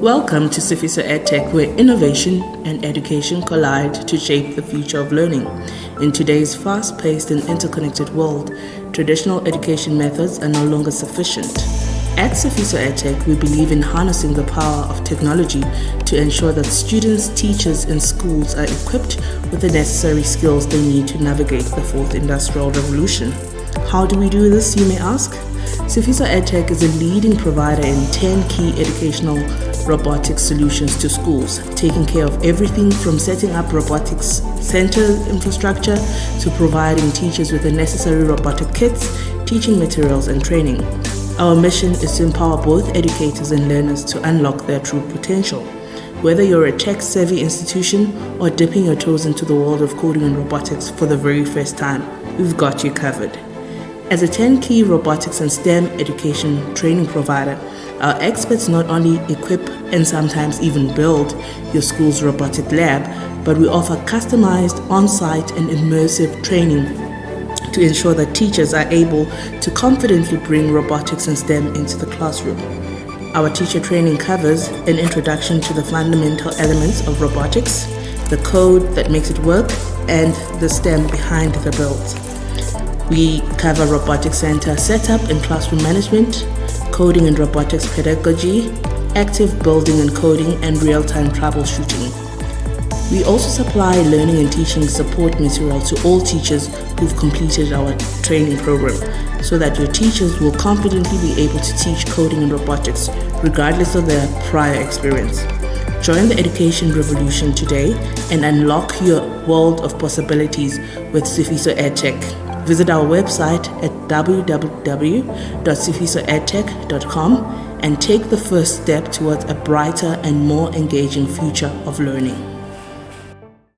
Welcome to Sifiso EdTech, where innovation and education collide to shape the future of learning. In today's fast-paced and interconnected world, traditional education methods are no longer sufficient. At Sifiso EdTech, we believe in harnessing the power of technology to ensure that students, teachers, and schools are equipped with the necessary skills they need to navigate the fourth industrial revolution. How do we do this, you may ask? Sifiso EdTech is a leading provider in 10 key educational robotics solutions to schools, taking care of everything from setting up robotics center infrastructure to providing teachers with the necessary robotic kits, teaching materials, and training. Our mission is to empower both educators and learners to unlock their true potential. Whether you're a tech-savvy institution or dipping your toes into the world of coding and robotics for the very first time, we've got you covered. As a 10-key robotics and STEM education training provider, our experts not only equip and sometimes even build your school's robotic lab, but we offer customized on-site and immersive training to ensure that teachers are able to confidently bring robotics and STEM into the classroom. Our teacher training covers an introduction to the fundamental elements of robotics, the code that makes it work, and the STEM behind the build. We cover robotics center setup and classroom management, coding and robotics pedagogy, active building and coding, and real-time troubleshooting. We also supply learning and teaching support material to all teachers who've completed our training program, so that your teachers will confidently be able to teach coding and robotics regardless of their prior experience. Join the education revolution today and unlock your world of possibilities with Sifiso EdTech. Visit our website at www.sifisoedtech.com and take the first step towards a brighter and more engaging future of learning.